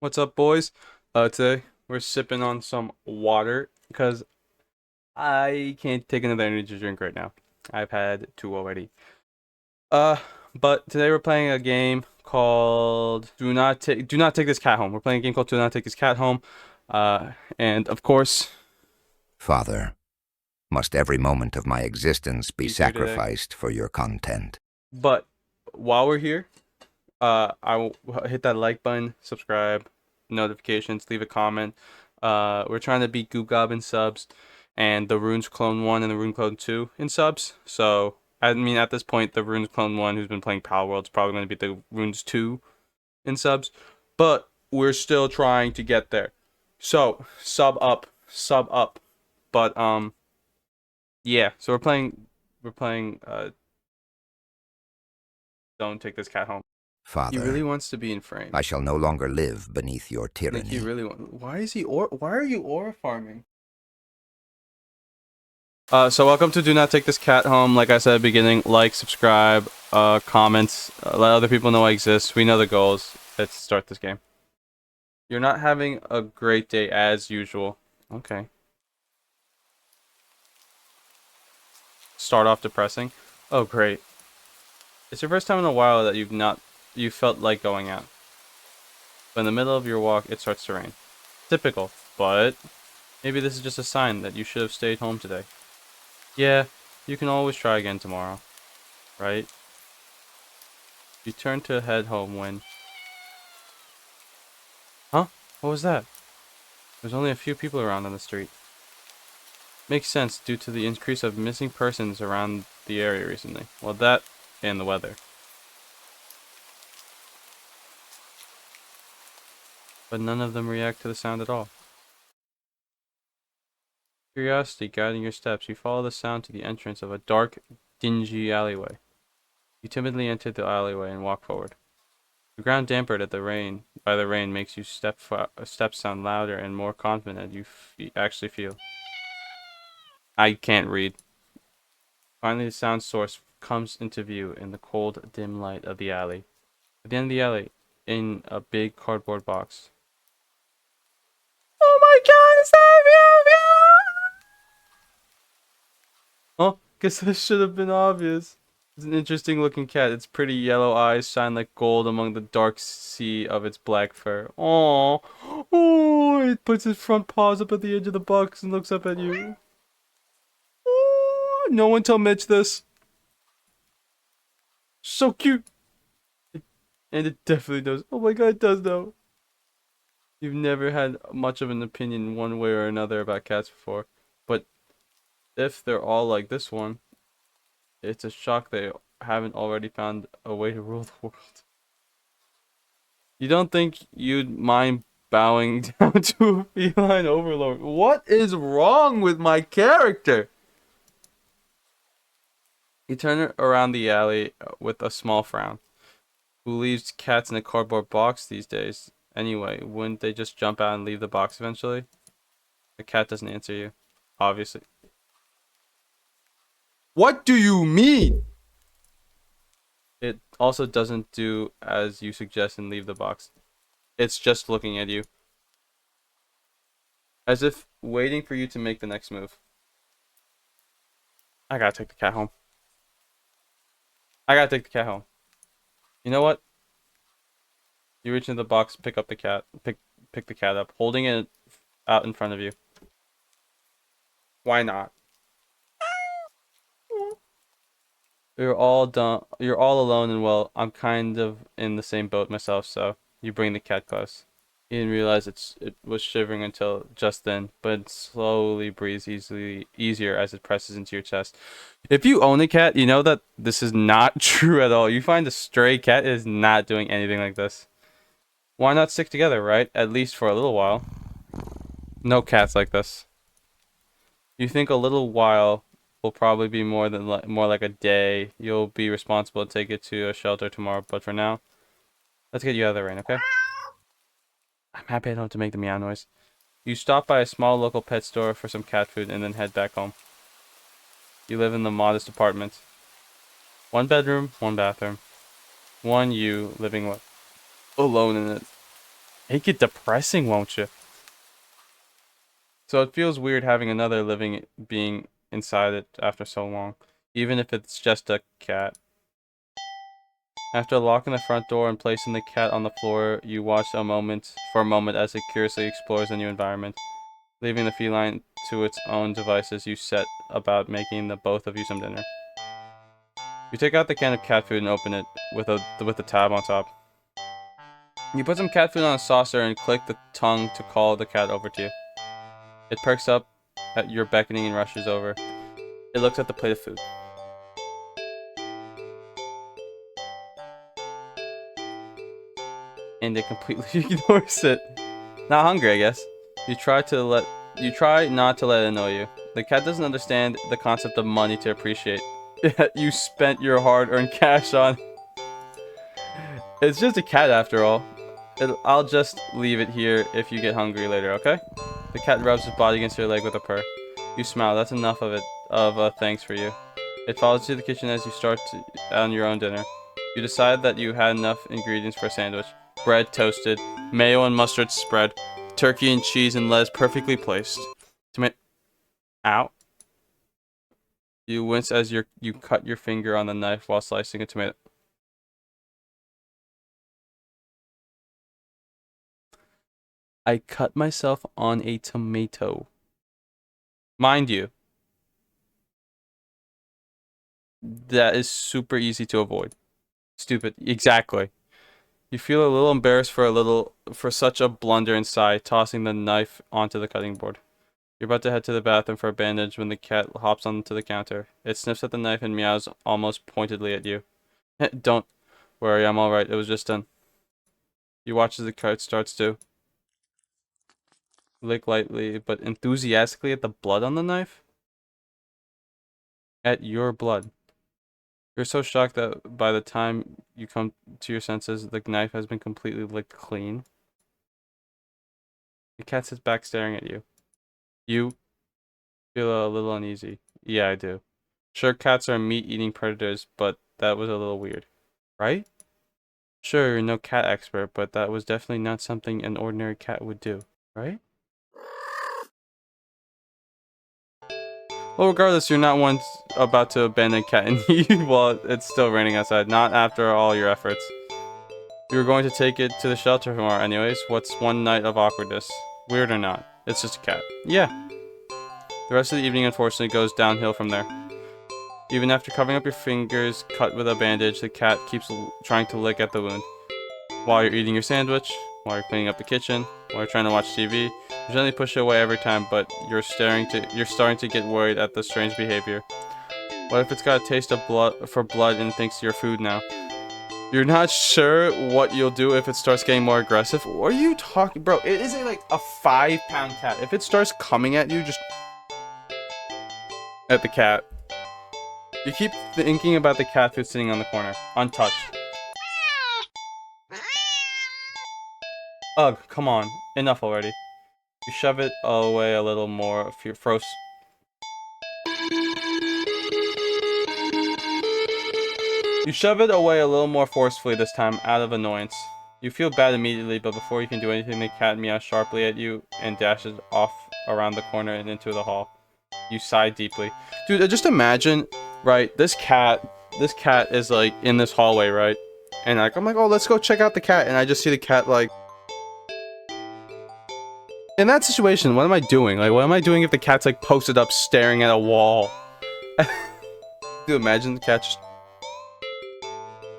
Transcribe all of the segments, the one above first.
What's up, boys? Today we're sipping on some water because I can't take another energy drink right now. I've had two already. Uh, but today we're playing a game called Do Not Take This Cat Home. We're playing a game called Do Not Take This Cat Home. And of course, Father, must every moment of my existence be he's here today. sacrificed for your content? But while we're here, I will hit that like button, subscribe, notifications, leave a comment. We're trying to beat Goop Goblin subs and the Roonz Clone 1 and the Rune Clone 2 in subs. So, I mean, at this point, the Roonz Clone 1 who's been playing Pal World is probably going to beat the Roonz 2 in subs. But we're still trying to get there. So, sub up. But, yeah. So we're playing, Don't Take This Cat Home. He really Father, wants to be in frame. I shall no longer live beneath your Like he tyranny. really want. Why are you aura farming? So welcome to Do Not Take This Cat Home. Like I said at the beginning, like, subscribe, comments, let other people know I exist. We know the goals. Let's start this game. You're not having a great day as usual. Okay. Start off depressing. Oh great. It's your first time in a while that you felt like going out. But in the middle of your walk, it starts to rain. Typical, but maybe this is just a sign that you should have stayed home today. Yeah, you can always try again tomorrow, right? You turn to head home when... Huh? What was that? There's only a few people around on the street. Makes sense due to the increase of missing persons around the area recently. Well, that and the weather. But none of them react to the sound at all. Curiosity guiding your steps, you follow the sound to the entrance of a dark, dingy alleyway. You timidly enter the alleyway and walk forward. The ground dampened by the rain makes you steps sound louder and more confident you actually feel. I can't read. Finally, the sound source comes into view in the cold, dim light of the alley. At the end of the alley, in a big cardboard box. Oh my god, is that Meow? Oh, guess this should have been obvious. It's an interesting looking cat. Its pretty yellow eyes shine like gold among the dark sea of its black fur. Oh, oh! It puts its front paws up at the edge of the box and looks up at you. Oh, no one tell Mitch this. So cute. And it definitely does. Oh my god, it does though. You've never had much of an opinion one way or another about cats before. But if they're all like this one, it's a shock they haven't already found a way to rule the world. You don't think you'd mind bowing down to a feline overlord? What is wrong with my character? You turn around the alley with a small frown. Who leaves cats in a cardboard box these days? Anyway, wouldn't they just jump out and leave the box eventually? The cat doesn't answer you. Obviously. What do you mean? It also doesn't do as you suggest and leave the box. It's just looking at you. As if waiting for you to make the next move. I gotta take the cat home. I gotta take the cat home. You know what? You reach into the box, pick up the cat, pick the cat up, holding it out in front of you. Why not? You're all done. You're all alone, and well, I'm kind of in the same boat myself. So you bring the cat close. You didn't realize it was shivering until just then, but it slowly breathes easier as it presses into your chest. If you own a cat, you know that this is not true at all. You find a stray cat is not doing anything like this. Why not stick together, right? At least for a little while. No cats like this. You think a little while will probably be more like a day. You'll be responsible to take it to a shelter tomorrow, but for now, let's get you out of the rain, okay? I'm happy I don't have to make the meow noise. You stop by a small local pet store for some cat food and then head back home. You live in the modest apartment. One bedroom, one bathroom. One you living alone in it. Make it depressing, won't you? So it feels weird having another living being inside it after so long, even if it's just a cat. After locking the front door and placing the cat on the floor, you watch for a moment as it curiously explores the new environment. Leaving the feline to its own devices, you set about making the both of you some dinner. You take out the can of cat food and open it with the tab on top. You put some cat food on a saucer and click the tongue to call the cat over to you. It perks up at your beckoning and rushes over. It looks at the plate of food. And it completely ignores it. Not hungry, I guess. You try not to let it annoy you. The cat doesn't understand the concept of money to appreciate. You spent your hard-earned cash on. It's just a cat after all. I'll just leave it here if you get hungry later, okay? The cat rubs his body against your leg with a purr. You smile. That's enough of it. Thanks for you. It follows you to the kitchen as you start on your own dinner. You decide that you had enough ingredients for a sandwich. Bread toasted, mayo and mustard spread, turkey and cheese and lettuce perfectly placed. Tomato. Ow. You wince as you cut your finger on the knife while slicing a tomato. I cut myself on a tomato. Mind you, that is super easy to avoid. Stupid. Exactly. You feel a little embarrassed for such a blunder inside, tossing the knife onto the cutting board. You're about to head to the bathroom for a bandage when the cat hops onto the counter. It sniffs at the knife and meows almost pointedly at you. Don't worry, I'm alright. It was just done. You watch as the cat starts to lick lightly but enthusiastically at the blood on the knife. At your blood. You're so shocked that by the time you come to your senses, the knife has been completely licked clean. The cat sits back staring at you. You feel a little uneasy. Yeah, I do. Sure, cats are meat-eating predators, but that was a little weird. Right? Sure, you're no cat expert, but that was definitely not something an ordinary cat would do. Right? Well, regardless, you're not one about to abandon cat and leave while it's still raining outside. Not after all your efforts. You were going to take it to the shelter tomorrow anyways. What's one night of awkwardness? Weird or not? It's just a cat. Yeah. The rest of the evening, unfortunately, goes downhill from there. Even after covering up your fingers cut with a bandage, the cat keeps trying to lick at the wound. While you're eating your sandwich, while you're cleaning up the kitchen, while you're trying to watch TV, you gently push it away every time, but you're starting to get worried at the strange behavior. What if it's got a taste of blood and thinks you're food now? You're not sure what you'll do if it starts getting more aggressive. What are you talking, bro? It is like a 5-pound cat. If it starts coming at you, just at the cat. You keep thinking about the cat food sitting on the corner, untouched. Ugh, come on. Enough already. You shove it away a little more You shove it away a little more forcefully this time, out of annoyance. You feel bad immediately, but before you can do anything, the cat meows sharply at you and dashes off around the corner and into the hall. You sigh deeply. Dude, just imagine, right, this cat is like in this hallway, right? And like, I'm like, oh, let's go check out the cat. And I just see the cat like, in that situation, what am I doing? Like, what am I doing if the cat's like posted up staring at a wall? Dude, imagine the cat just...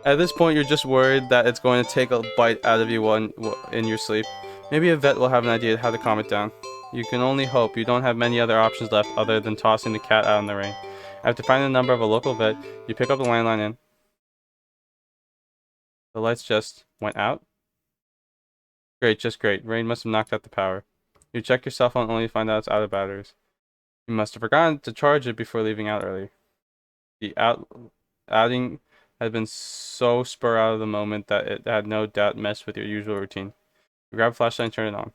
At this point, you're just worried that it's going to take a bite out of you in your sleep. Maybe a vet will have an idea how to calm it down. You can only hope. You don't have many other options left other than tossing the cat out in the rain. After finding the number of a local vet, you pick up the landline and... The lights just went out? Great, just great. Rain must have knocked out the power. You check your cell phone only to find out it's out of batteries. You must have forgotten to charge it before leaving out early. The outing had been so spur out of the moment that it had no doubt messed with your usual routine. You grab a flashlight and turn it on.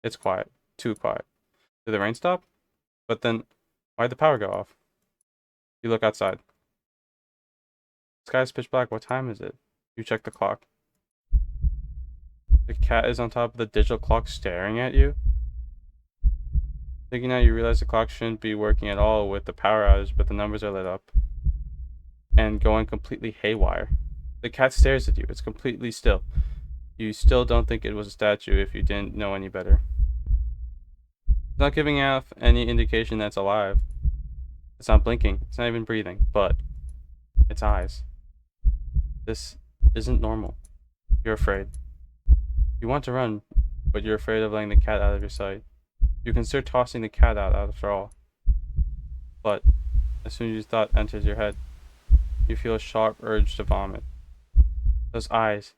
It's quiet. Too quiet. Did the rain stop? But then, why'd the power go off? You look outside. The sky's pitch black. What time is it? You check the clock. The cat is on top of the digital clock staring at you. Thinking out, you realize the clock shouldn't be working at all with the power outage, but the numbers are lit up and going completely haywire. The cat stares at you. It's completely still. You still don't think it was a statue if you didn't know any better. It's not giving off any indication that it's alive. It's not blinking. It's not even breathing. But its eyes. This isn't normal. You're afraid. You want to run, but you're afraid of letting the cat out of your sight. You consider tossing the cat out after all. But as soon as the thought enters your head, you feel a sharp urge to vomit. Those eyes,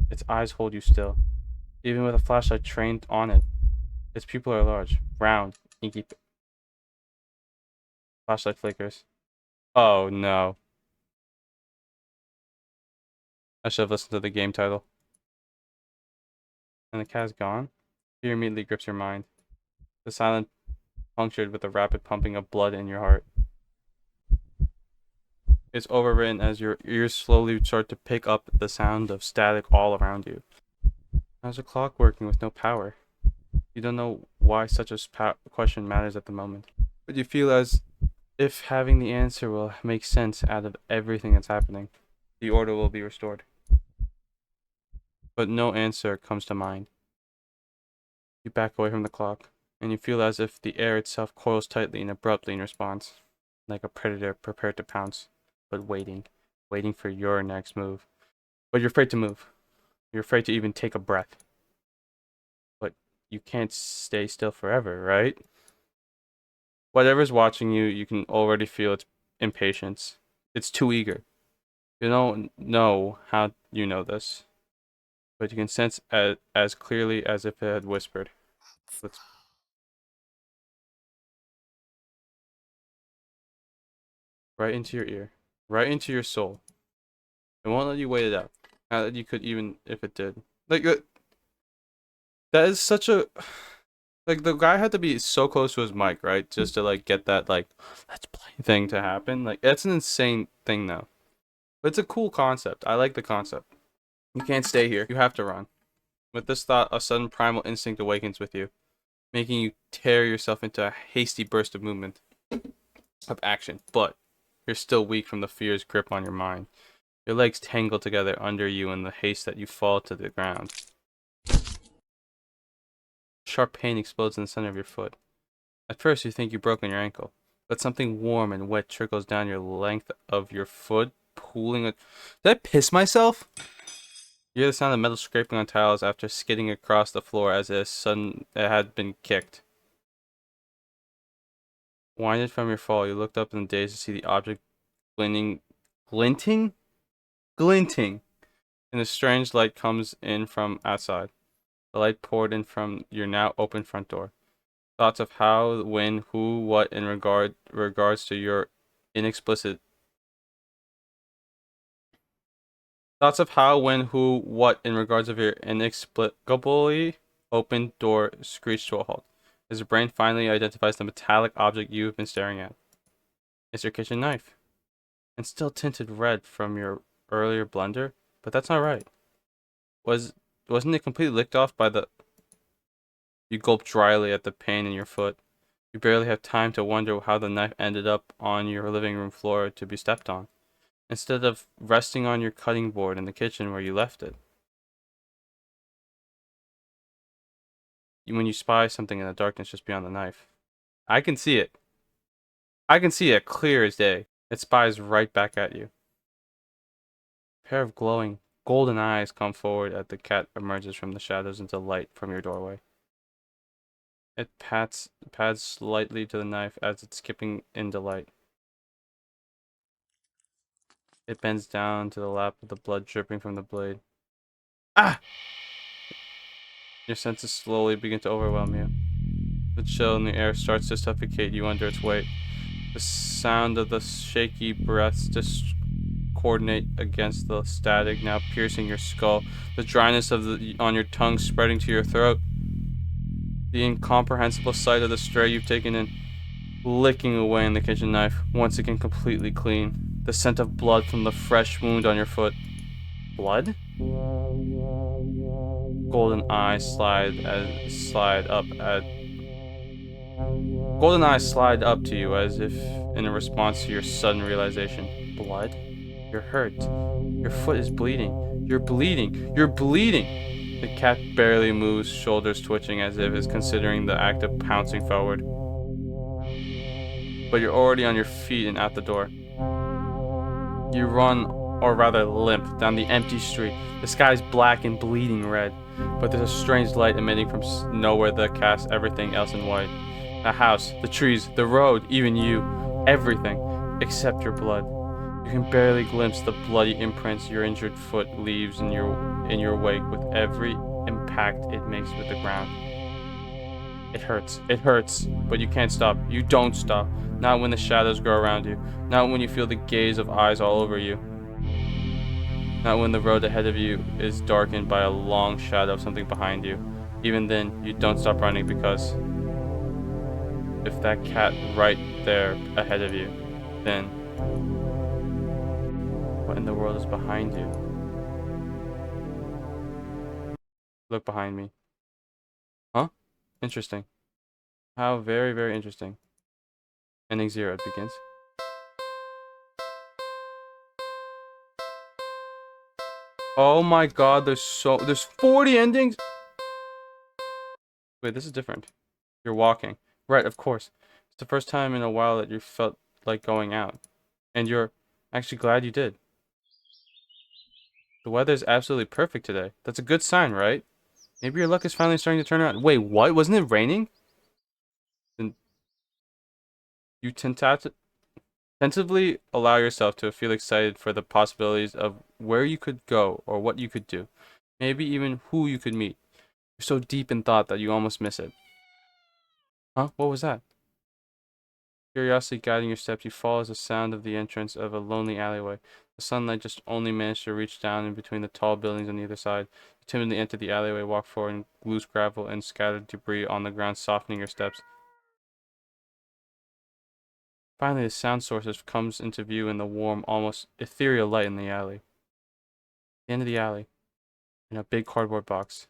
its eyes hold you still. Even with a flashlight trained on it, its pupils are large, round, inky. Flashlight flickers. Oh no. I should have listened to the game title. And the cat is gone? Fear immediately grips your mind. The silence punctured with the rapid pumping of blood in your heart. It's overwritten as your ears slowly start to pick up the sound of static all around you. How's a clock working with no power? You don't know why such a question matters at the moment, but you feel as if having the answer will make sense out of everything that's happening. The order will be restored. But no answer comes to mind. You back away from the clock, and you feel as if the air itself coils tightly and abruptly in response, like a predator prepared to pounce, but waiting for your next move. But you're afraid to move. You're afraid to even take a breath. But you can't stay still forever, right? Whatever's watching you, you can already feel its impatience. It's too eager. You don't know how you know this, but you can sense as clearly as if it had whispered. Let's right into your ear, right into your soul. It won't let you wait it out. Not that you could even if it did. Like that is such a like the guy had to be so close to his mic, right? Just to like get that like let's play thing to happen. Like that's an insane thing though. But it's a cool concept. I like the concept. You can't stay here. You have to run. With this thought, a sudden primal instinct awakens with you, making you tear yourself into a hasty burst of movement, of action. But you're still weak from the fear's grip on your mind. Your legs tangle together under you in the haste that you fall to the ground. Sharp pain explodes in the center of your foot. At first, you think you've broken your ankle, but something warm and wet trickles down your length of your foot, pooling it. Did I piss myself? You hear the sound of metal scraping on tiles after skidding across the floor as it had been kicked. Winded from your fall, you looked up in the daze to see the object glinting, and a strange light comes in from outside. The light poured in from your now open front door. Thoughts of how, when, who, what in regards to your inexplicit thoughts of how, when, who, what in regards of your inexplicably open door screeched to a halt. As your brain finally identifies the metallic object you've been staring at. It's your kitchen knife. And still tinted red from your earlier blunder, but that's not right. Wasn't it completely licked off by the... You gulp dryly at the pain in your foot. You barely have time to wonder how the knife ended up on your living room floor to be stepped on, instead of resting on your cutting board in the kitchen where you left it. When you spy something in the darkness just beyond the knife. I can see it. I can see it clear as day. It spies right back at you. A pair of glowing, golden eyes come forward as the cat emerges from the shadows into light from your doorway. It pads slightly to the knife as it's skipping into light. It bends down to the lap with the blood dripping from the blade. Ah! Your senses slowly begin to overwhelm you. The chill in the air starts to suffocate you under its weight. The sound of the shaky breaths discoordinate against the static now piercing your skull. The dryness on your tongue spreading to your throat. The incomprehensible sight of the stray you've taken in, licking away in the kitchen knife, once again completely clean. The scent of blood from the fresh wound on your foot. Blood? Golden eyes slide up at golden eyes slide up to you as if in a response to your sudden realization. Blood? You're hurt. Your foot is bleeding. You're bleeding. You're bleeding. The cat barely moves, shoulders twitching as if it's considering the act of pouncing forward. But you're already on your feet and out the door. You run, or rather limp, down the empty street. The sky's black and bleeding red, but there's a strange light emitting from nowhere that casts everything else in white. The house, the trees, the road, even you. Everything, except your blood. You can barely glimpse the bloody imprints your injured foot leaves in your wake with every impact it makes with the ground. It hurts, but you can't stop. You don't stop. Not when the shadows grow around you. Not when you feel the gaze of eyes all over you. Not when the road ahead of you is darkened by a long shadow of something behind you. Even then, you don't stop running because if that cat right there ahead of you, then what in the world is behind you? Look behind me. Huh? Interesting. How very, very interesting. Ending 0, it begins. Oh my god, there's 40 endings? Wait, this is different. You're walking. Right, of course. It's the first time in a while that you felt like going out. And you're actually glad you did. The weather is absolutely perfect today. That's a good sign, right? Maybe your luck is finally starting to turn around. Wait, what? Wasn't it raining? Then you tentatively allow yourself to feel excited for the possibilities of where you could go or what you could do. Maybe even who you could meet. You're so deep in thought that you almost miss it. Huh? What was that? Curiosity guiding your steps, you follow the sound of the entrance of a lonely alleyway. The sunlight just only managed to reach down in between the tall buildings on either side. You timidly enter the alleyway, walk forward, and loose gravel and scattered debris on the ground, softening your steps. Finally, the sound source comes into view in the warm, almost ethereal light in the alley. At the end of the alley, in a big cardboard box,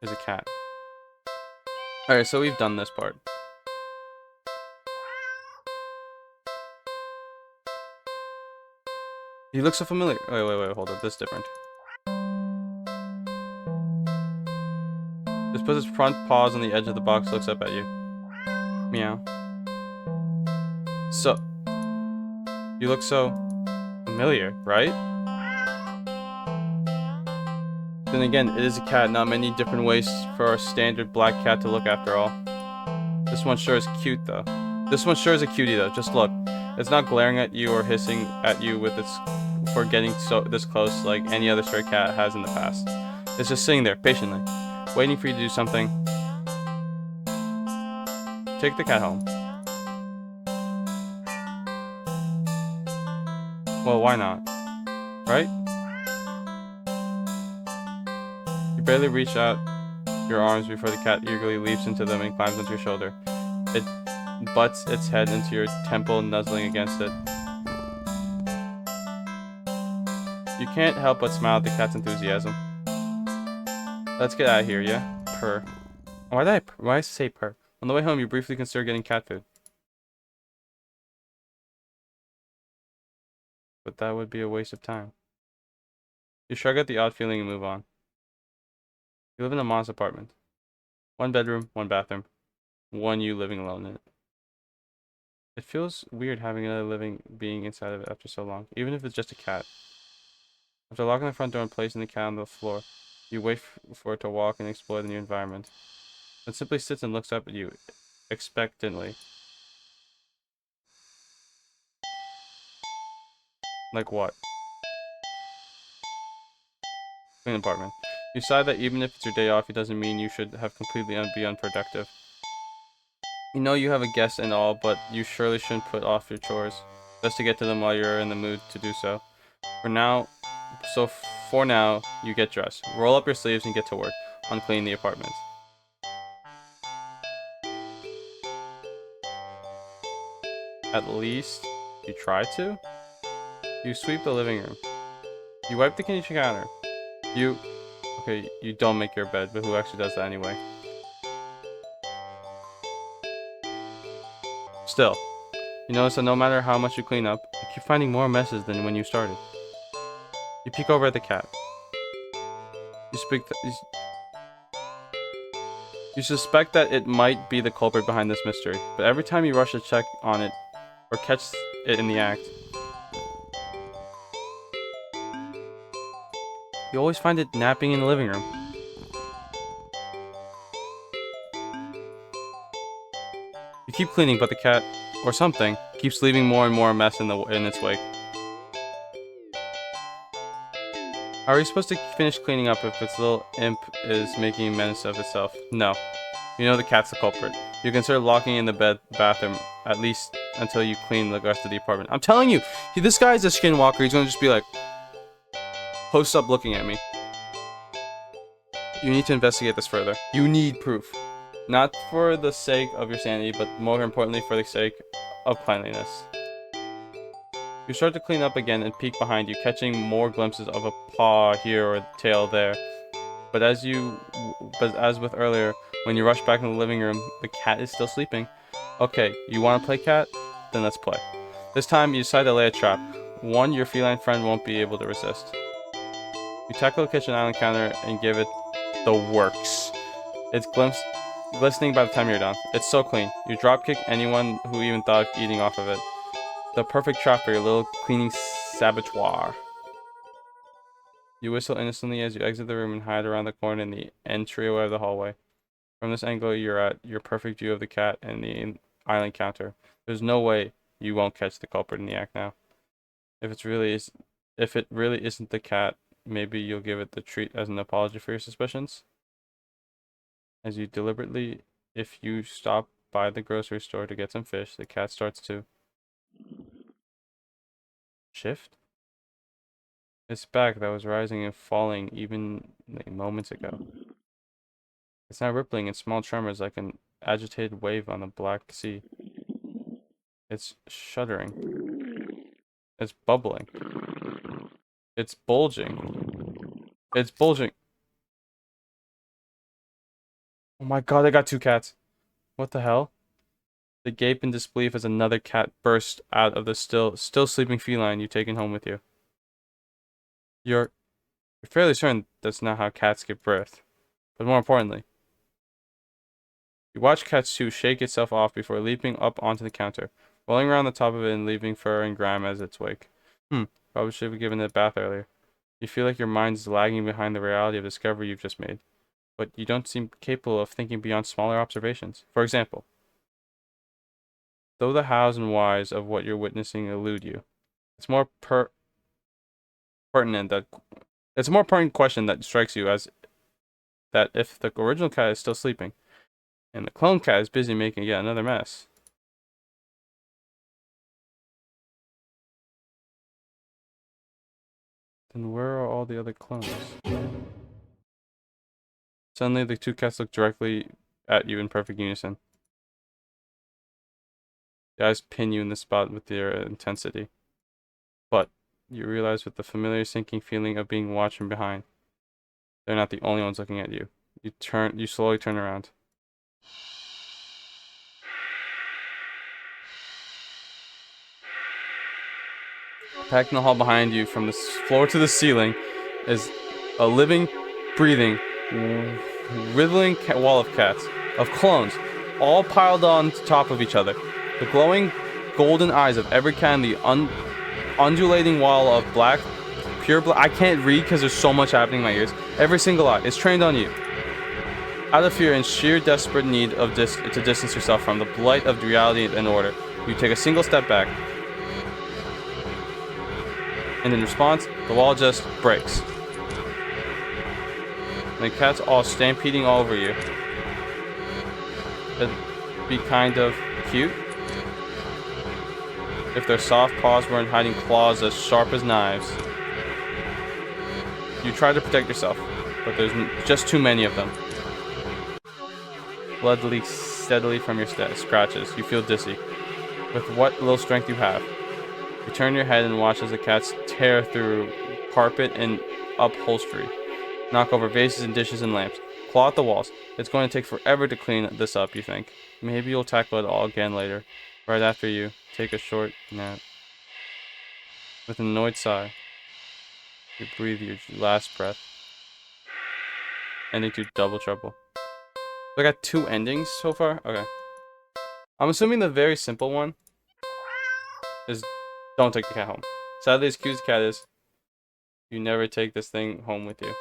is a cat. Alright, so we've done this part. He looks so familiar. Wait, hold up. This is different. Just puts its front paws on the edge of the box, looks up at you. Meow. So, you look so familiar, right? Then again, it is a cat, not many different ways for a standard black cat to look after all. This one sure is cute though. This one sure is a cutie though, just look. It's not glaring at you or hissing at you with its for getting so this close like any other stray cat has in the past. It's just sitting there, patiently, waiting for you to do something. Take the cat home. Well, why not? Right? You barely reach out your arms before the cat eagerly leaps into them and climbs onto your shoulder. It butts its head into your temple, nuzzling against it. You can't help but smile at the cat's enthusiasm. Let's get out of here, yeah? Purr. Why did I say purr? On the way home, you briefly consider getting cat food. But that would be a waste of time. You shrug at the odd feeling and move on. You live in a modest apartment. 1 bedroom, 1 bathroom. One you living alone in it. It feels weird having another living being inside of it after so long, even if it's just a cat. After locking the front door and placing the cat on the floor, you wait for it to walk and explore the new environment. It simply sits and looks up at you, expectantly. Like what? Clean apartment. You decide that even if it's your day off, it doesn't mean you should have completely be unproductive. You know you have a guest and all, but you surely shouldn't put off your chores. Best to get to them while you're in the mood to do so. For now, you get dressed. Roll up your sleeves and get to work on cleaning the apartment. At least, you try to? You sweep the living room. You wipe the kitchen counter. Okay, you don't make your bed, but who actually does that anyway? Still, you notice that no matter how much you clean up, you keep finding more messes than when you started. You peek over at the cat. You speak. You suspect that it might be the culprit behind this mystery, but every time you rush to check on it or catch it in the act, you always find it napping in the living room. You keep cleaning, but the cat, or something, keeps leaving more and more mess in its wake. How are you supposed to finish cleaning up if its little imp is making a menace of itself? No. You know the cat's the culprit. You consider locking in the bathroom, at least until you clean the rest of the apartment. I'm telling you, this guy's a skinwalker. He's gonna just be like, post up looking at me. You need to investigate this further. You need proof. Not for the sake of your sanity, but more importantly for the sake of cleanliness. You start to clean up again and peek behind you, catching more glimpses of a paw here or a tail there. But as with earlier, when you rush back into the living room, the cat is still sleeping. Okay, you want to play cat? Then let's play. This time, you decide to lay a trap. One your feline friend won't be able to resist. You tackle the kitchen island counter and give it the works. It's glistening by the time you're done. It's so clean. You dropkick anyone who even thought of eating off of it. The perfect trap for your little cleaning saboteur. You whistle innocently as you exit the room and hide around the corner in the entryway of the hallway. From this angle, you're at your perfect view of the cat and the island counter. There's no way you won't catch the culprit in the act now. If it really isn't the cat, maybe you'll give it the treat as an apology for your suspicions. As you deliberately, if you stop by the grocery store to get some fish, the cat starts to shift. Its back that was rising and falling even moments ago. It's now rippling in small tremors like an agitated wave on the Black Sea. It's shuddering. It's bubbling. It's bulging. It's bulging. Oh my god, I got two cats. What the hell? They gape in disbelief as another cat bursts out of the still sleeping feline you've taken home with you. You're fairly certain that's not how cats give birth. But more importantly, you watch Katsu shake itself off before leaping up onto the counter, rolling around the top of it and leaving fur and grime as its wake. Probably should have given it a bath earlier. You feel like your mind is lagging behind the reality of the discovery you've just made, but you don't seem capable of thinking beyond smaller observations. For example, though the hows and whys of what you're witnessing elude you, it's more pertinent that it's a more pertinent question that strikes you as that if the original cat is still sleeping, and the clone cat is busy making yet another mess. Then where are all the other clones? Suddenly, the two cats look directly at you in perfect unison. The eyes pin you in the spot with their intensity. But you realize with the familiar sinking feeling of being watched from behind, they're not the only ones looking at you. You slowly turn around. Packed in the hall behind you, from the floor to the ceiling, is a living, breathing, writhing wall of cats, of clones, all piled on top of each other. The glowing golden eyes of every cat in the undulating wall of black, pure black. I can't read because there's so much happening in my ears. Every single eye is trained on you. Out of fear and sheer desperate need to distance yourself from the blight of reality and order, you take a single step back. And in response, the wall just breaks. And the cats all stampeding all over you. It'd be kind of cute if their soft paws weren't hiding claws as sharp as knives. You try to protect yourself, but there's just too many of them. Blood leaks steadily from your scratches. You feel dizzy. With what little strength you have, you turn your head and watch as the cats tear through carpet and upholstery. Knock over vases and dishes and lamps. Claw at the walls. It's going to take forever to clean this up, you think. Maybe you'll tackle it all again later. Right after you take a short nap. With an annoyed sigh, you breathe your last breath, ending to double trouble. I got 2 endings so far? Okay. I'm assuming the very simple one is don't take the cat home. Sadly, as cute as the cat is, you never take this thing home with you.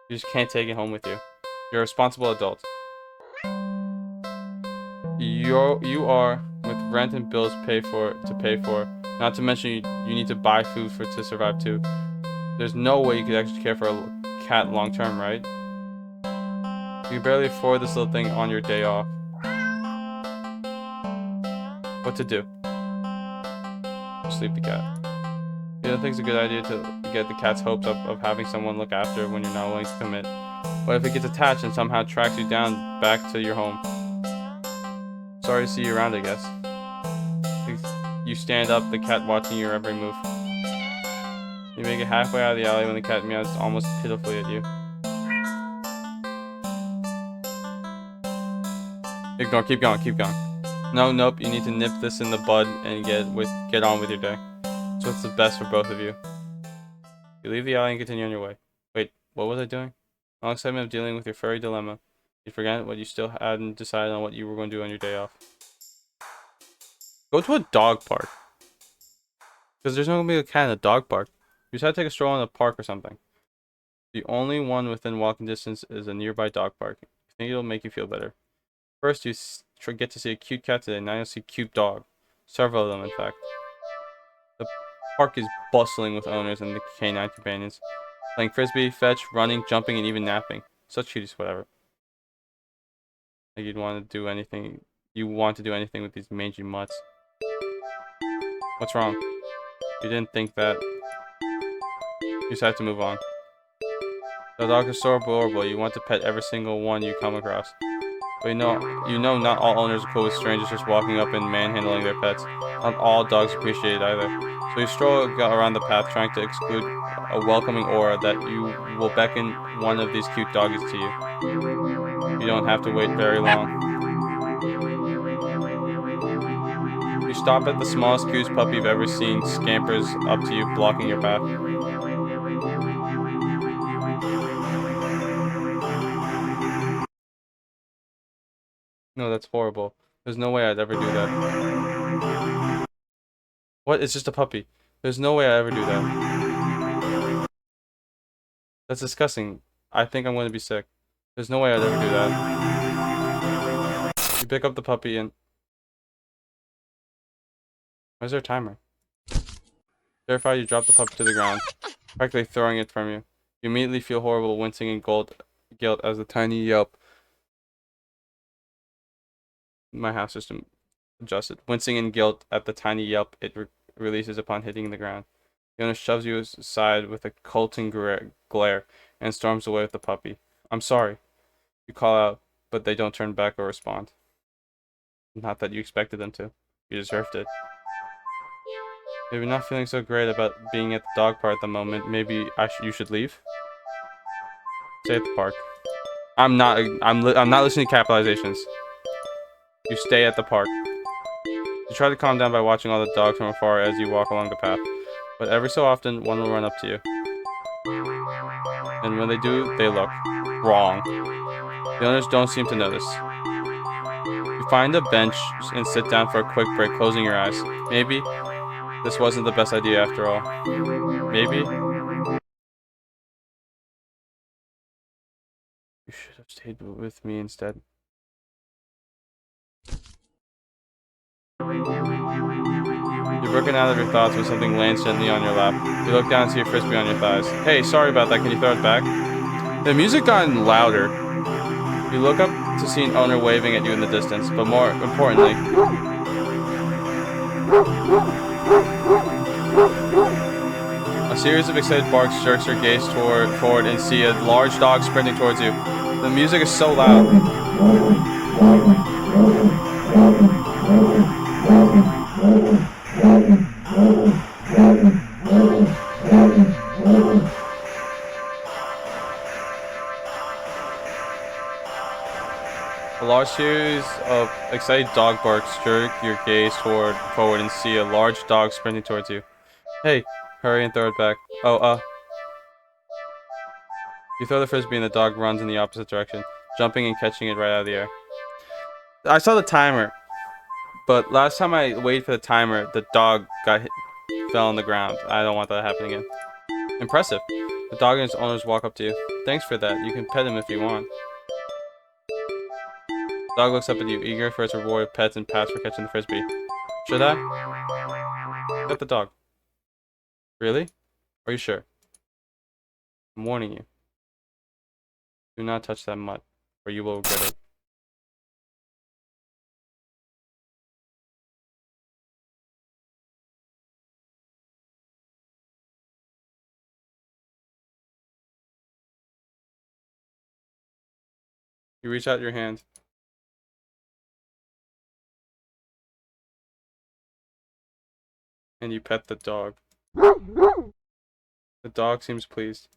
You just can't take it home with you. You're a responsible adult. You are with rent and bills to pay for. Not to mention you need to buy food to survive too. There's no way you could actually care for a cat long term, right? You can barely afford this little thing on your day off. What to do? Sleep the cat. You don't think it's a good idea to get the cat's hopes up of having someone look after it when you're not willing to commit. What if it gets attached and somehow tracks you down back to your home? Sorry to see you around, I guess. You stand up, the cat watching your every move. You make it halfway out of the alley when the cat meows almost pitifully at you. Ignore, keep going, keep going. No, nope, you need to nip this in the bud and get on with your day. It's what's the best for both of you. You leave the alley and continue on your way. Wait, what was I doing? Long excitement of dealing with your furry dilemma. You forgot what you still hadn't decided on what you were going to do on your day off. Go to a dog park. Because there's not going to be a cat in a dog park. You just have to take a stroll in a park or something. The only one within walking distance is a nearby dog park. You think it'll make you feel better. First, you get to see a cute cat today. Now you'll see a cute dog. Several of them, in fact. The park is bustling with owners and the canine companions. Playing frisbee, fetch, running, jumping, and even napping. Such cuties, whatever. Like you want to do anything with these mangy mutts. What's wrong? You didn't think that. You decided to move on. The dogs are so adorable, you want to pet every single one you come across. But you know not all owners are cool with strangers just walking up and manhandling their pets. Not all dogs appreciate it either. So you stroll around the path trying to exclude a welcoming aura that you will beckon one of these cute doggies to you. You don't have to wait very long. You stop at the smallest, cutest puppy you've ever seen, scampers up to you, blocking your path. No, that's horrible. There's no way I'd ever do that. What? It's just a puppy. There's no way I'd ever do that. That's disgusting. I think I'm going to be sick. There's no way I'd ever do that. You pick up the puppy and... Where's there a timer? Terrified, you drop the puppy to the ground, practically throwing it from you. You immediately feel horrible, wincing in guilt as the tiny yelp... My house system adjusted. Wincing in guilt at the tiny yelp it releases upon hitting the ground. The owner shoves you aside with a culting glare and storms away with the puppy. I'm sorry. You call out, but they don't turn back or respond. Not that you expected them to. You deserved it. If you're not feeling so great about being at the dog park at the moment, maybe you should leave? Stay at the park. I'm not listening to capitalizations. You stay at the park. You try to calm down by watching all the dogs from afar as you walk along the path, but every so often one will run up to you. And when they do, they look wrong. The owners don't seem to notice. You find a bench and sit down for a quick break, closing your eyes. Maybe this wasn't the best idea after all. Maybe you should have stayed with me instead. You're broken out of your thoughts when something lands gently on your lap. You look down and see a frisbee on your thighs. Hey, sorry about that. Can you throw it back? The music gotten louder. You look up to see an owner waving at you in the distance, but more importantly, a series of excited barks jerks your gaze forward and see a large dog sprinting towards you. The music is so loud. large series of excited dog barks jerk your gaze forward and see a large dog sprinting towards you. Hey, hurry and throw it back. Oh, you throw the frisbee and the dog runs in the opposite direction, jumping and catching it right out of the air. I saw the timer, but last time I waited for the timer, the dog fell on the ground. I don't want that to happen again. Impressive. The dog and its owners walk up to you. Thanks for that. You can pet him if you want. The dog looks up at you, eager for its reward of pets and pats for catching the frisbee. Should I? Pet the dog. Really? Are you sure? I'm warning you. Do not touch that mutt, or you will regret it. You reach out your hand. And you pet the dog. The dog seems pleased.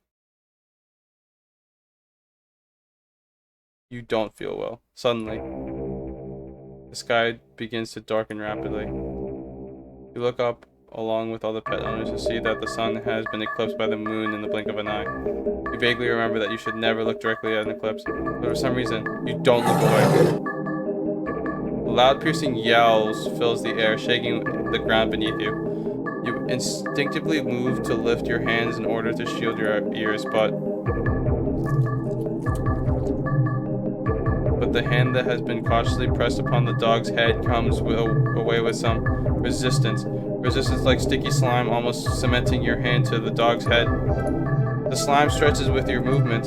You don't feel well. Suddenly, the sky begins to darken rapidly. You look up along with all the pet owners to see that the sun has been eclipsed by the moon in the blink of an eye. You vaguely remember that you should never look directly at an eclipse, but for some reason, you don't look away. Loud piercing yells fills the air, shaking the ground beneath you. You instinctively move to lift your hands in order to shield your ears, but the hand that has been cautiously pressed upon the dog's head comes away with some resistance. Resistance like sticky slime, almost cementing your hand to the dog's head. The slime stretches with your movement.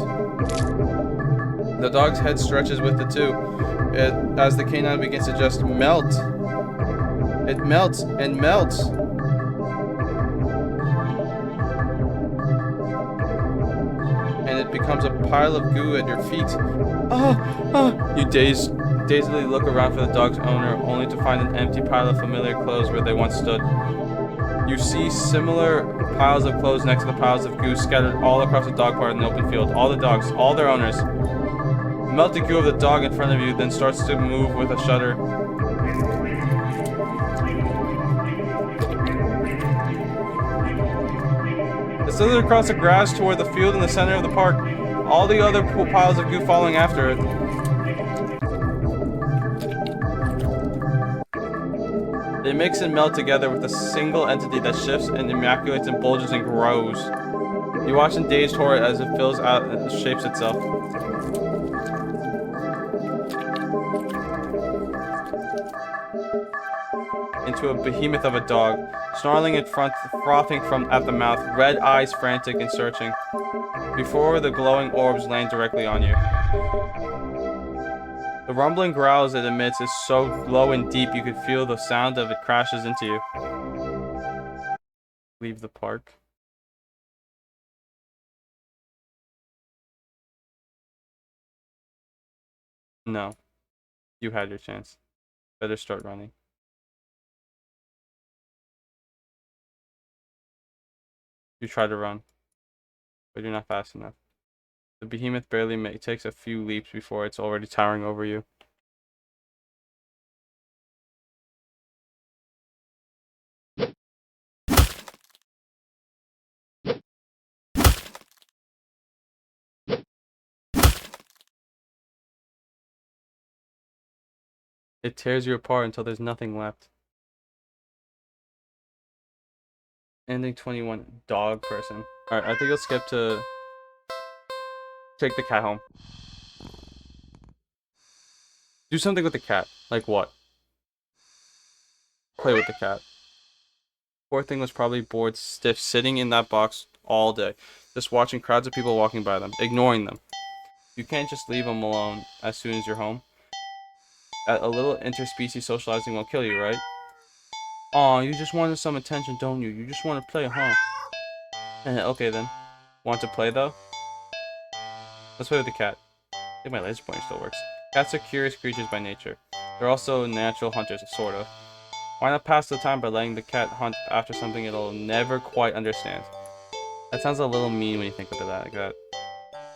The dog's head stretches with it too. As the canine begins to just melt. It melts and melts. And it becomes a pile of goo at your feet. You dazedly look around for the dog's owner, only to find an empty pile of familiar clothes where they once stood. You see similar piles of clothes next to the piles of goo scattered all across the dog park in the open field. All the dogs, all their owners. The melted goo of the dog in front of you then starts to move with a shudder. It slithered across the grass toward the field in the center of the park, all the other piles of goo following after it. They mix and melt together with a single entity that shifts and immaculates and bulges and grows. You watch in dazed horror as it fills out and shapes itself. Into a behemoth of a dog, snarling in front, frothing at the mouth, red eyes frantic and searching, before the glowing orbs land directly on you. The rumbling growls it emits is so low and deep you could feel the sound of it crashes into you. Leave the park. No. You had your chance. Better start running. You try to run, but you're not fast enough. The behemoth barely takes a few leaps before it's already towering over you. It tears you apart until there's nothing left. Ending 21, dog person. Alright, I think I'll skip to take the cat home. Do something with the cat. Like what? Play with the cat. Poor thing was probably bored stiff sitting in that box all day, just watching crowds of people walking by them, ignoring them. You can't just leave them alone as soon as you're home. A little interspecies socializing won't kill you, right? Aw, you just wanted some attention, don't you? You just want to play, huh? Okay then. Want to play though? Let's play with the cat. I think my laser pointer still works. Cats are curious creatures by nature. They're also natural hunters, sort of. Why not pass the time by letting the cat hunt after something it'll never quite understand? That sounds a little mean when you think of it like that.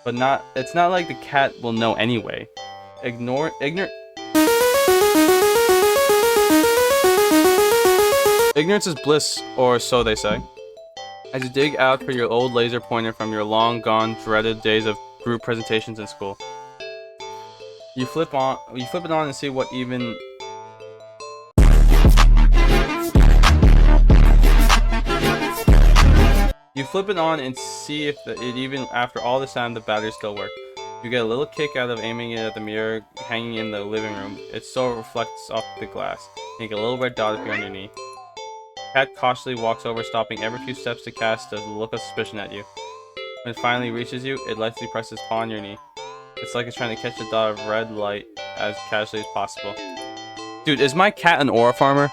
But it's not like the cat will know anyway. Ignorant Ignorance is bliss, or so they say. As you dig out for your old laser pointer from your long gone, dreaded days of group presentations in school, you flip it on and see what even. You flip it on and see if it even after all this time the batteries still work. You get a little kick out of aiming it at the mirror hanging in the living room. It so reflects off the glass. You get a little red dot appear on your knee. Cat cautiously walks over, stopping every few steps to cast a look of suspicion at you. When it finally reaches you, it lightly presses paw on your knee. It's like it's trying to catch a dot of red light as casually as possible. Dude, is my cat an aura farmer?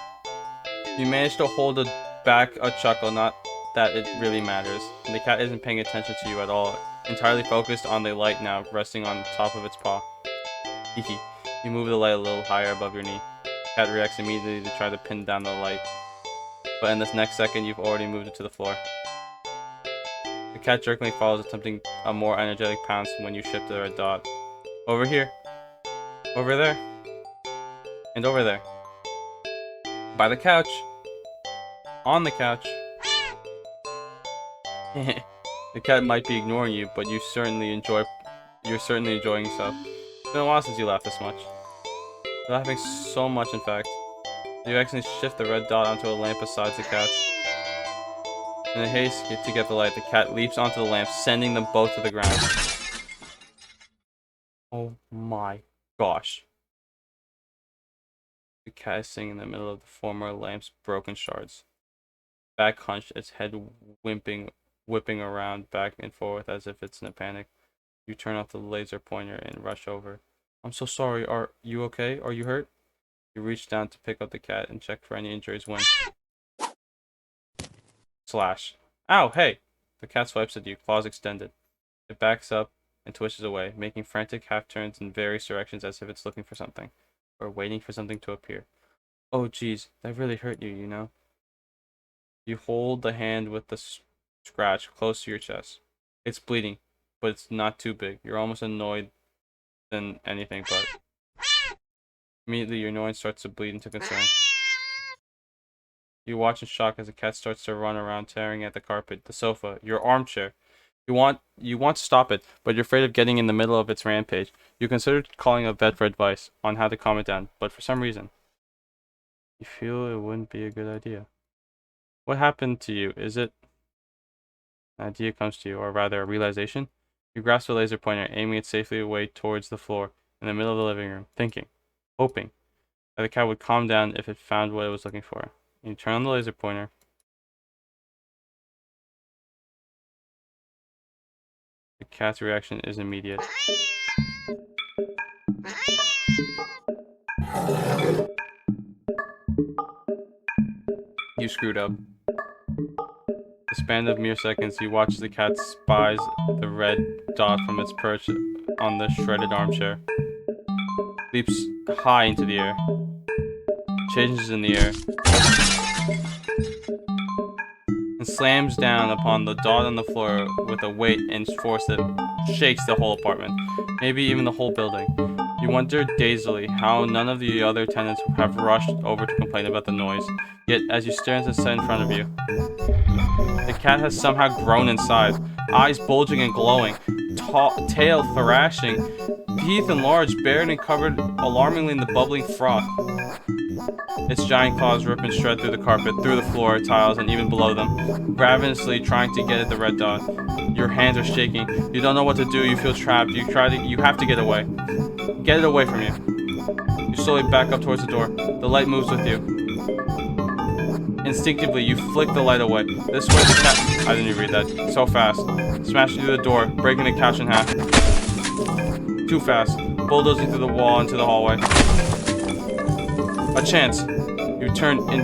You manage to hold back a chuckle, not that it really matters. And the cat isn't paying attention to you at all, entirely focused on the light now resting on the top of its paw. Hehe. You move the light a little higher above your knee. The cat reacts immediately to try to pin down the light. But in this next second, you've already moved it to the floor. The cat jerkingly follows, attempting a more energetic pounce when you shift the red dot. Over here. Over there. And over there. By the couch. On the couch. The cat might be ignoring you, but you're certainly enjoying yourself. It's been a while since you laughed this much. You're laughing so much, in fact. You accidentally shift the red dot onto a lamp beside the couch. In a haste to get the light, the cat leaps onto the lamp, sending them both to the ground. Oh my gosh. The cat is sitting in the middle of the former lamp's broken shards. Back hunched, its head whipping around back and forth as if it's in a panic. You turn off the laser pointer and rush over. I'm so sorry, are you okay? Are you hurt? You reach down to pick up the cat and check for any injuries when... Slash. Ow, hey! The cat swipes at you, claws extended. It backs up and twishes away, making frantic half-turns in various directions as if it's looking for something, or waiting for something to appear. Oh geez, that really hurt you, you know? You hold the hand with the scratch close to your chest. It's bleeding, but it's not too big. You're almost annoyed than anything, but... Immediately, your annoyance starts to bleed into concern. You watch in shock as the cat starts to run around, tearing at the carpet, the sofa, your armchair. You want to stop it, but you're afraid of getting in the middle of its rampage. You consider calling a vet for advice on how to calm it down, but for some reason, you feel it wouldn't be a good idea. What happened to you? Is it... An idea comes to you, or rather a realization. You grasp the laser pointer, aiming it safely away towards the floor, in the middle of the living room, thinking, hoping, that the cat would calm down if it found what it was looking for. You turn on the laser pointer. The cat's reaction is immediate. You screwed up. The span of mere seconds, you watch the cat spies the red dot from its perch on the shredded armchair. Leaps high into the air. Changes in the air. And slams down upon the dot on the floor with a weight and force that shakes the whole apartment. Maybe even the whole building. You wonder dazedly how none of the other tenants have rushed over to complain about the noise. Yet, as you stare into the set in front of you, the cat has somehow grown in size, eyes bulging and glowing, tail thrashing, teeth enlarged, bared and covered alarmingly in the bubbling froth. Its giant claws rip and shred through the carpet, through the floor, tiles, and even below them, ravenously trying to get at the red dot. Your hands are shaking. You don't know what to do. You feel trapped. You have to get away. Get it away from you. You slowly back up towards the door. The light moves with you. Instinctively, you flick the light away. This way the cat... I didn't even read that. So fast. Smashing through the door, breaking the couch in half. Too fast. Bulldozing through the wall into the hallway. A chance. You turn in,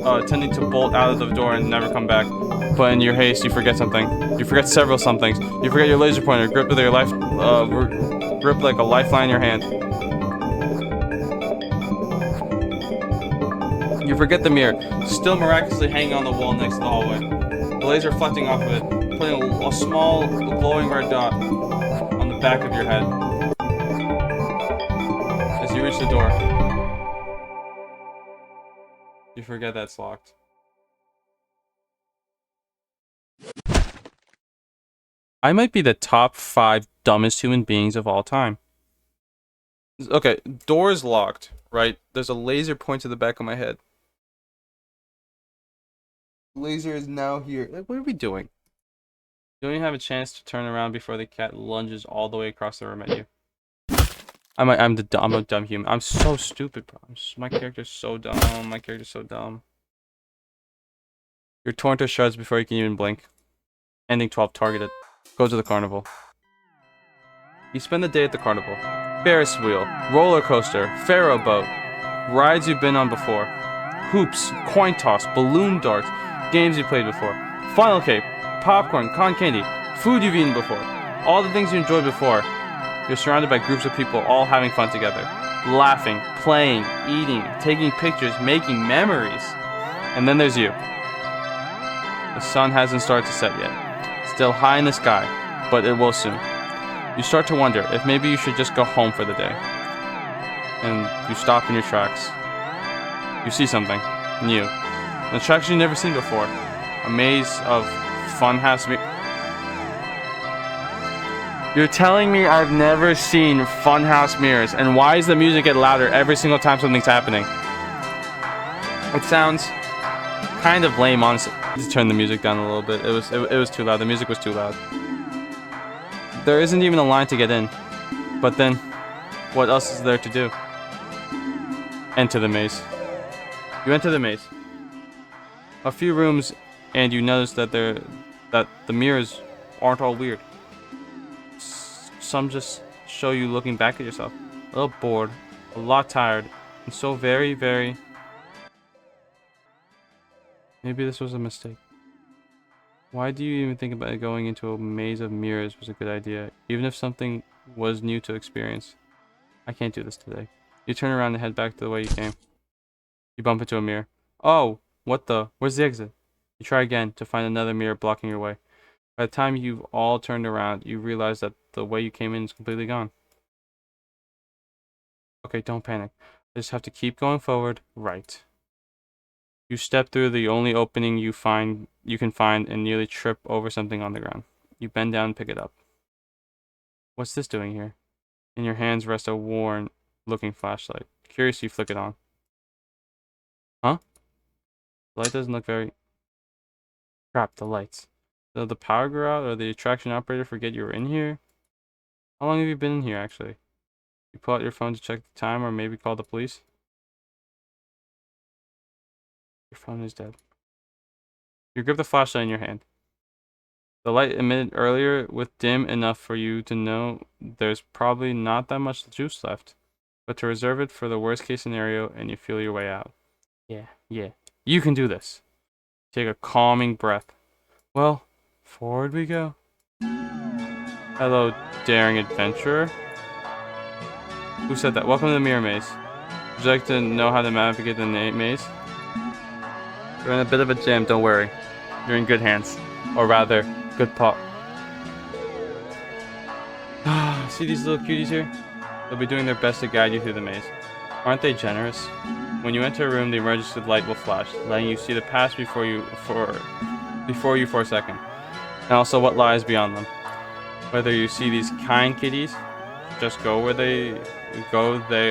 intending to bolt out of the door and never come back. But in your haste, you forget something. You forget several somethings. You forget your laser pointer, gripped with your grip like a lifeline in your hand. You forget the mirror, still miraculously hanging on the wall next to the hallway. The laser reflecting off of it, putting a small glowing red dot on the back of your head. As you reach the door, you forget that's locked. I might be the top 5 dumbest human beings of all time. Okay, door's locked, right? There's a laser point to the back of my head. Laser is now here. What are we doing? You don't even have a chance to turn around before the cat lunges all the way across the room at you. I'm a dumb human. I'm so stupid, bro. My character's so dumb. My character's so dumb. You're torn to shreds before you can even blink. Ending 12 targeted. Go to the carnival. You spend the day at the carnival. Ferris wheel, roller coaster, Pharaoh boat, rides you've been on before, hoops, coin toss, balloon darts, games you played before, funnel cake, popcorn, cotton candy, food you've eaten before, all the things you enjoyed before. You're surrounded by groups of people all having fun together, laughing, playing, eating, taking pictures, making memories. And then there's you. The sun hasn't started to set yet. Still high in the sky, but it will soon. You start to wonder if maybe you should just go home for the day. And you stop in your tracks. You see something new. An attraction you've never seen before. A maze of funhouse. You're telling me I've never seen funhouse mirrors, and why does the music get louder every single time something's happening? It sounds kind of lame, honestly. Just turn the music down a little bit. It was too loud. The music was too loud. There isn't even a line to get in. But then, what else is there to do? Enter the maze. You enter the maze. A few rooms, and you notice that the mirrors aren't all weird. Some just show you looking back at yourself. A little bored, a lot tired, and so very, very... Maybe this was a mistake. Why do you even think about going into a maze of mirrors was a good idea, even if something was new to experience? I can't do this today. You turn around and head back to the way you came. You bump into a mirror. Oh, what the? Where's the exit? You try again to find another mirror blocking your way. By the time you've all turned around, you realize that the way you came in is completely gone. Okay, don't panic. I just have to keep going forward. Right. You step through the only opening you can find and nearly trip over something on the ground. You bend down and pick it up. What's this doing here? In your hands rests a worn-looking flashlight. Curious, you flick it on. Huh? The light doesn't look very... Crap, the lights. Did the power go out or the attraction operator forget you were in here? How long have you been in here, actually? You pull out your phone to check the time or maybe call the police? Your phone is dead. You grip the flashlight in your hand. The light emitted earlier was dim enough for you to know there's probably not that much juice left, but to reserve it for the worst case scenario and you feel your way out. Yeah. You can do this. Take a calming breath. Well, forward we go. Hello, daring adventurer. Who said that? Welcome to the mirror maze. Would you like to know how to navigate the maze? You're in a bit of a jam, don't worry. You're in good hands. Or rather, good paw. See these little cuties here? They'll be doing their best to guide you through the maze. Aren't they generous? When you enter a room, the emergency light will flash, letting you see the past before you for a second, and also what lies beyond them. Whether you see these kind kitties, just go where they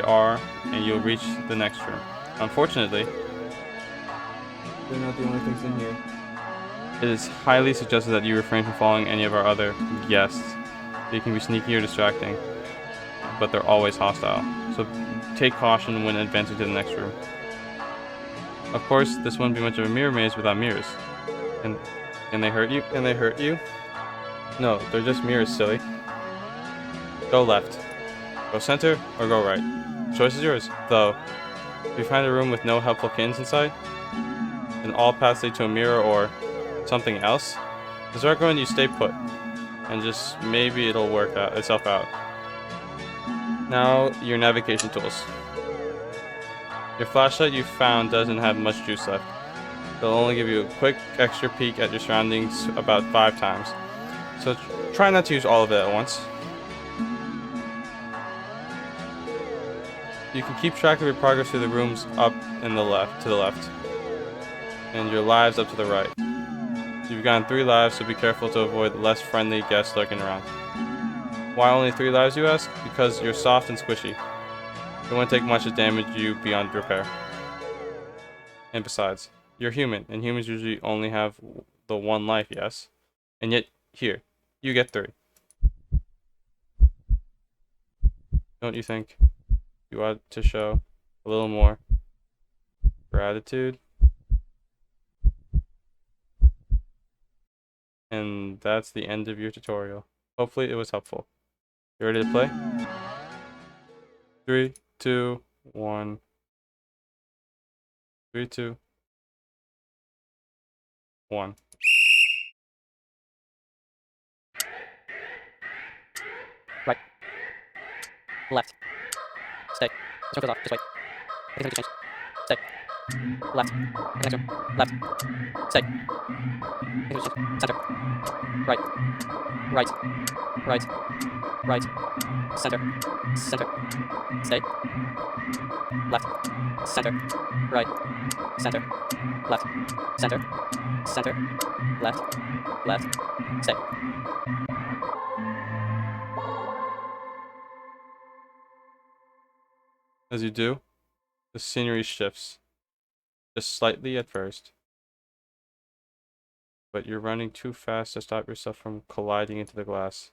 are, and you'll reach the next room. Unfortunately, they're not the only things in here. It is highly suggested that you refrain from following any of our other guests. They can be sneaky or distracting, but they're always hostile. So take caution when advancing to the next room. Of course, this wouldn't be much of a mirror maze without mirrors. Can they hurt you? Can they hurt you? No, they're just mirrors, silly. Go left. Go center, or go right. The choice is yours, though. If you find a room with no helpful kins inside, then all paths lead to a mirror or something else, just recommend you stay put, and just maybe it'll work itself out. Now, your navigation tools. Your flashlight you found doesn't have much juice left. They'll only give you a quick extra peek at your surroundings about 5 times. So try not to use all of it at once. You can keep track of your progress through the rooms up and to the left, and your lives up to the right. You've gotten 3 lives, so be careful to avoid less friendly guests lurking around. Why only 3 lives, you ask? Because you're soft and squishy. It won't take much to damage you beyond repair. And besides, you're human, and humans usually only have the 1 life, yes? And yet, here, you get 3. Don't you think you ought to show a little more gratitude? And that's the end of your tutorial. Hopefully it was helpful. You ready to play? 3, 2, 1. 3, 2, 1. Right. Left. Stay. This one goes off. Just wait. Take a change. Stay. Left. Next one. Left. Stay. Take a change. Center. Right. Right. Right. Right. Center. Center. Stay. Left. Center. Right. Center. Left. Center. Center. Left. Left. Stay. As you do, the scenery shifts. Just slightly at first. But you're running too fast to stop yourself from colliding into the glass.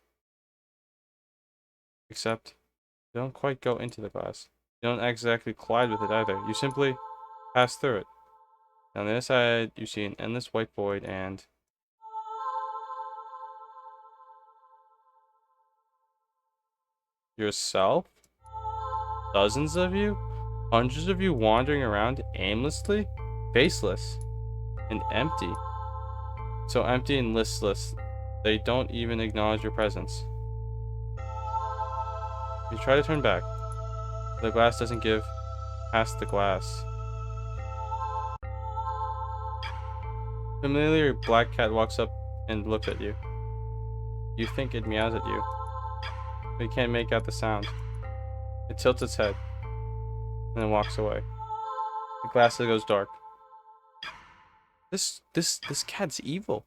Except, you don't quite go into the glass. You don't exactly collide with it either. You simply pass through it. On the other side, you see an endless white void and yourself? Dozens of you? Hundreds of you wandering around aimlessly? Faceless and empty. So empty and listless, they don't even acknowledge your presence. You try to turn back. The glass doesn't give past the glass. Familiar black cat walks up and looks at you. You think it meows at you, but you can't make out the sound. It tilts its head and then walks away. The glass goes dark. This cat's evil.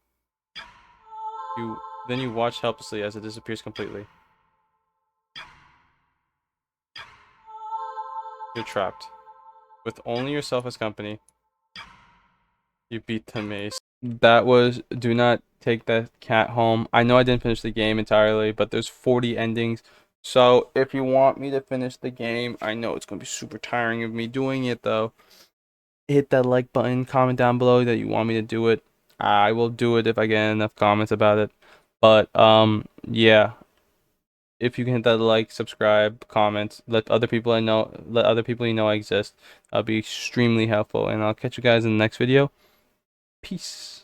Then you watch helplessly as it disappears completely. You're trapped. With only yourself as company, you beat the maze. That was Do Not Take That Cat Home. I know I didn't finish the game entirely, but there's 40 endings. So if you want me to finish the game, I know it's going to be super tiring of me doing it though. Hit that like button, comment down below that you want me to do it. I will do it if I get enough comments about it. But yeah. If you can hit that like, subscribe, comment, let other people you know I exist. That'll be extremely helpful. And I'll catch you guys in the next video. Peace.